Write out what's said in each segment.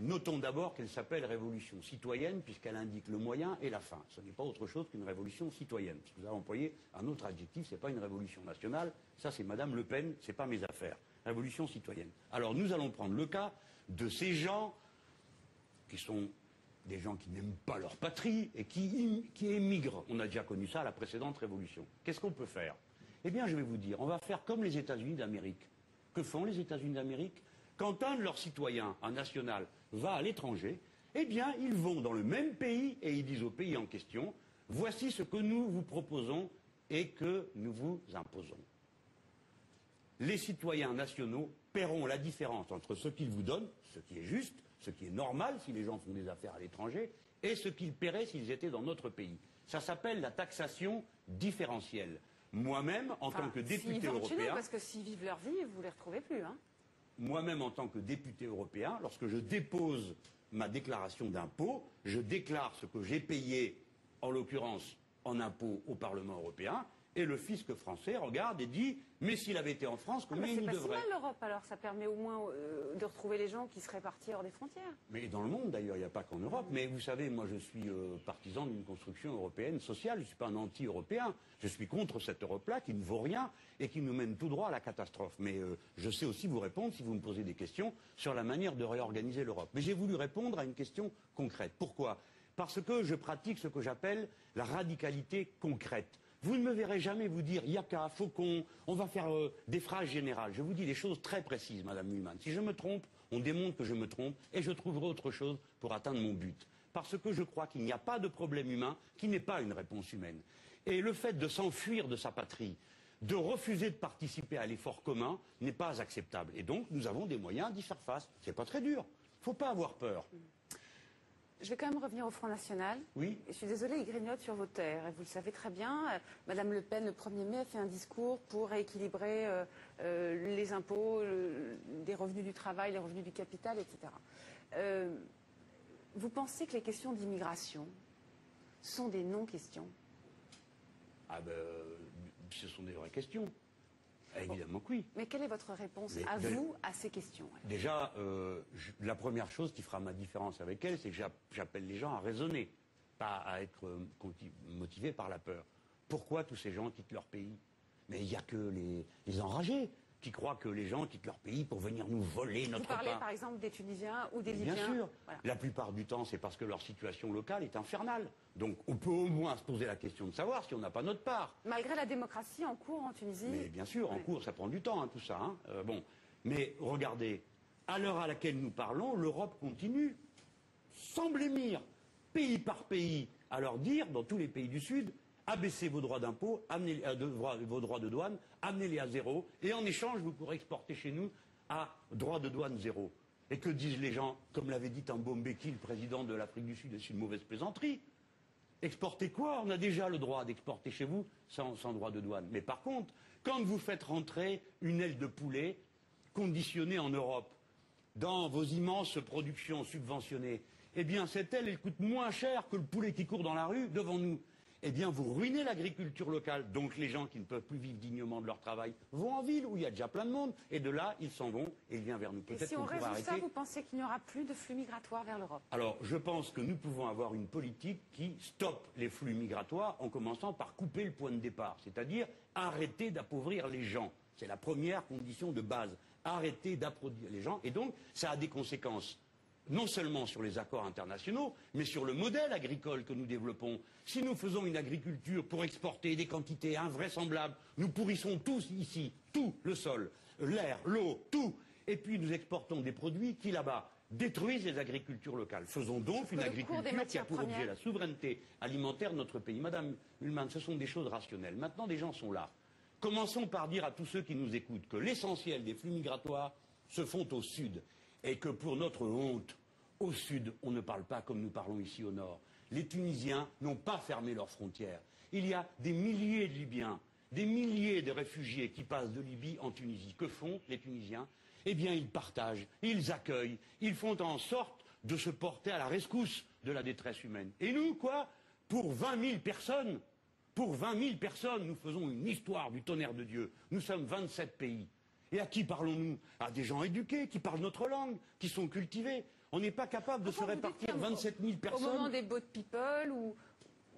Notons d'abord qu'elle s'appelle révolution citoyenne puisqu'elle indique le moyen et la fin. Ce n'est pas autre chose qu'une révolution citoyenne. Si vous avez employé un autre adjectif, ce n'est pas une révolution nationale. Ça, c'est Madame Le Pen, ce n'est pas mes affaires. Révolution citoyenne. Alors nous allons prendre le cas de ces gens qui sont des gens qui n'aiment pas leur patrie et qui émigrent. On a déjà connu ça à la précédente révolution. Qu'est-ce qu'on peut faire? Eh bien, je vais vous dire, on va faire comme les États-Unis d'Amérique. Que font les États-Unis d'Amérique? Quand un de leurs citoyens, un national, va à l'étranger, eh bien, ils vont dans le même pays et ils disent au pays en question, voici ce que nous vous proposons et que nous vous imposons. Les citoyens nationaux paieront la différence entre ce qu'ils vous donnent, ce qui est juste, ce qui est normal si les gens font des affaires à l'étranger, et ce qu'ils paieraient s'ils étaient dans notre pays. Ça s'appelle la taxation différentielle. Moi-même, en tant que député européen... Parce que s'ils vivent leur vie, vous ne les retrouvez plus. Hein. Moi-même, en tant que député européen, lorsque je dépose ma déclaration d'impôt, je déclare ce que j'ai payé, en l'occurrence en impôt au Parlement européen, et le fisc français regarde et dit « mais s'il avait été en France, combien il nous devrait ?» C'est pas si mal l'Europe alors, ça permet au moins de retrouver les gens qui seraient partis hors des frontières. Mais dans le monde d'ailleurs, il n'y a pas qu'en Europe. Mais vous savez, moi je suis partisan d'une construction européenne sociale, je ne suis pas un anti-européen. Je suis contre cette Europe-là qui ne vaut rien et qui nous mène tout droit à la catastrophe. Mais je sais aussi vous répondre si vous me posez des questions sur la manière de réorganiser l'Europe. Mais j'ai voulu répondre à une question concrète. Pourquoi? Parce que je pratique ce que j'appelle la radicalité concrète. Vous ne me verrez jamais vous dire Yaka, Faucon, on va faire des phrases générales. Je vous dis des choses très précises, Madame Mühlmann. Si je me trompe, on démontre que je me trompe et je trouverai autre chose pour atteindre mon but. Parce que je crois qu'il n'y a pas de problème humain qui n'est pas une réponse humaine. Et le fait de s'enfuir de sa patrie, de refuser de participer à l'effort commun, n'est pas acceptable. Et donc, nous avons des moyens d'y faire face. C'est pas très dur. Il ne faut pas avoir peur. Je vais quand même revenir au Front National. Oui. Je suis désolée, il grignote sur vos terres. Et vous le savez très bien, Madame Le Pen, le 1er mai, a fait un discours pour rééquilibrer les impôts, des revenus du travail, les revenus du capital, etc. Vous pensez que les questions d'immigration sont des non-questions? Ah ben, ce sont des vraies questions. Évidemment que oui. Mais quelle est votre réponse à vous à ces questions? Déjà, la première chose qui fera ma différence avec elle, c'est que j'appelle les gens à raisonner, pas à être motivés par la peur. Pourquoi tous ces gens quittent leur pays? Mais il n'y a que les enragés qui croient que les gens quittent leur pays pour venir nous voler notre pain. Vous parlez par exemple des Tunisiens ou des Libyens? Bien sûr. Voilà. La plupart du temps, c'est parce que leur situation locale est infernale. Donc on peut au moins se poser la question de savoir si on n'a pas notre part. Malgré la démocratie en cours en Tunisie? Mais bien sûr, en cours, ça prend du temps, hein, tout ça. Hein. Bon. Mais regardez, à l'heure à laquelle nous parlons, l'Europe continue, sans blêmir, pays par pays, à leur dire, dans tous les pays du Sud, abaissez vos droits d'impôt, vos droits de douane, amenez-les à zéro, et en échange, vous pourrez exporter chez nous à droit de douane zéro. Et que disent les gens? Comme l'avait dit Thabo Mbeki, le président de l'Afrique du Sud, et c'est une mauvaise plaisanterie. Exporter quoi? On a déjà le droit d'exporter chez vous sans droit de douane. Mais par contre, quand vous faites rentrer une aile de poulet conditionnée en Europe, dans vos immenses productions subventionnées, eh bien cette aile, elle coûte moins cher que le poulet qui court dans la rue devant nous. Eh bien, vous ruinez l'agriculture locale. Donc, les gens qui ne peuvent plus vivre dignement de leur travail vont en ville, où il y a déjà plein de monde. Et de là, ils s'en vont et ils viennent vers nous. Et si on résout ça, vous pensez qu'il n'y aura plus de flux migratoires vers l'Europe? Alors, je pense que nous pouvons avoir une politique qui stoppe les flux migratoires en commençant par couper le point de départ. C'est-à-dire arrêter d'appauvrir les gens. C'est la première condition de base. Arrêter d'appauvrir les gens. Et donc, ça a des conséquences. Non seulement sur les accords internationaux, mais sur le modèle agricole que nous développons. Si nous faisons une agriculture pour exporter des quantités invraisemblables, nous pourrissons tous ici, tout, le sol, l'air, l'eau, tout. Et puis nous exportons des produits qui, là-bas, détruisent les agricultures locales. Faisons donc une agriculture qui a pour objet la souveraineté alimentaire de notre pays. Madame Mühlmann, ce sont des choses rationnelles. Maintenant, des gens sont là. Commençons par dire à tous ceux qui nous écoutent que l'essentiel des flux migratoires se font au sud. Et que pour notre honte, au sud, on ne parle pas comme nous parlons ici au nord. Les Tunisiens n'ont pas fermé leurs frontières. Il y a des milliers de Libyens, des milliers de réfugiés qui passent de Libye en Tunisie. Que font les Tunisiens? Eh bien, ils partagent, ils accueillent, ils font en sorte de se porter à la rescousse de la détresse humaine. Et nous, quoi? Pour 20 000 personnes, nous faisons une histoire du tonnerre de Dieu. Nous sommes 27 pays. Et à qui parlons-nous? À des gens éduqués, qui parlent notre langue, qui sont cultivés. On n'est pas capable de se répartir 27 000 personnes. Au moment des boat people, où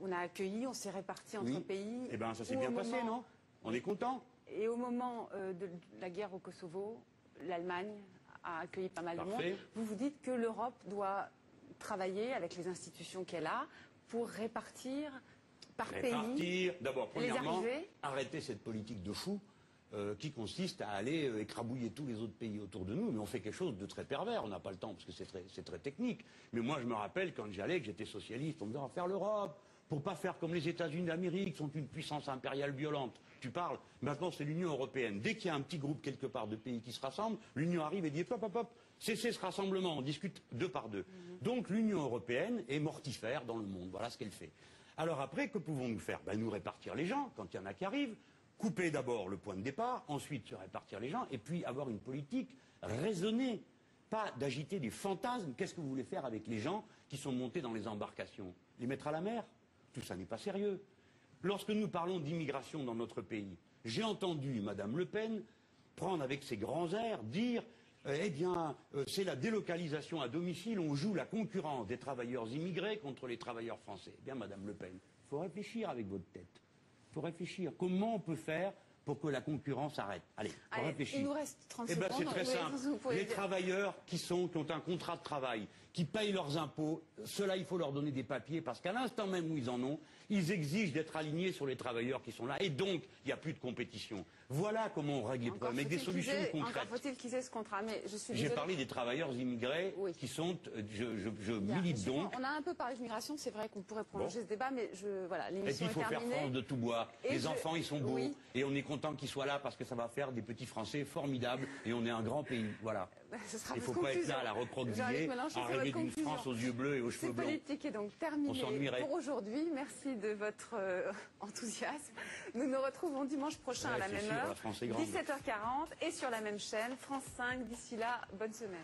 on a accueilli, on s'est réparti entre pays. Eh bien, ça s'est bien passé, non? On est content. Et au moment de la guerre au Kosovo, l'Allemagne a accueilli pas mal de monde. Vous vous dites que l'Europe doit travailler avec les institutions qu'elle a pour répartir par pays. D'abord, premièrement, arrêter cette politique de fou qui consiste à aller écrabouiller tous les autres pays autour de nous. Mais on fait quelque chose de très pervers. On n'a pas le temps parce que c'est très technique. Mais moi, je me rappelle quand j'allais, que j'étais socialiste, on me disait on va faire l'Europe. Pour pas faire comme les États-Unis d'Amérique, qui sont une puissance impériale violente. Tu parles, maintenant c'est l'Union européenne. Dès qu'il y a un petit groupe quelque part de pays qui se rassemblent, l'Union arrive et dit hop, hop, hop, cessez ce rassemblement, on discute deux par deux. Donc l'Union européenne est mortifère dans le monde, voilà ce qu'elle fait. Alors après, que pouvons-nous faire? Nous répartir les gens, quand il y en a qui arrivent, couper d'abord le point de départ, ensuite se répartir les gens, et puis avoir une politique raisonnée. Pas d'agiter des fantasmes. Qu'est-ce que vous voulez faire avec les gens qui sont montés dans les embarcations? Les mettre à la mer? Tout ça n'est pas sérieux. Lorsque nous parlons d'immigration dans notre pays, j'ai entendu Madame Le Pen prendre avec ses grands airs dire eh bien, c'est la délocalisation à domicile, on joue la concurrence des travailleurs immigrés contre les travailleurs français. Eh bien, Madame Le Pen, il faut réfléchir avec votre tête. Il faut réfléchir. Comment on peut faire pour que la concurrence arrête? Allez, on réfléchit. Il nous reste 30 secondes. C'est très simple. Les travailleurs qui ont un contrat de travail, qui payent leurs impôts, ceux-là, il faut leur donner des papiers parce qu'à l'instant même où ils en ont, ils exigent d'être alignés sur les travailleurs qui sont là. Et donc, il n'y a plus de compétition. Voilà comment on règle les problèmes, avec des solutions concrètes. Encore faut-il qu'ils aient ce contrat, mais je suis J'ai parlé des travailleurs immigrés qui sont... Je milite donc... On a un peu parlé d'immigration, c'est vrai qu'on pourrait prolonger ce débat, mais voilà, l'émission est terminée. Et puis il faut faire France de tout bois. Les enfants, ils sont beaux. Et on est content qu'ils soient là parce que ça va faire des petits Français formidables. Et on est un grand pays. Voilà. Il ne faut pas être là à la recroqueviller, à rêver d'une France aux yeux bleus et aux cheveux blancs. Cette politique est donc terminée pour aujourd'hui. Merci de votre enthousiasme. Nous nous retrouvons dimanche prochain à la même heure, 17h40, et sur la même chaîne, France 5. D'ici là, bonne semaine.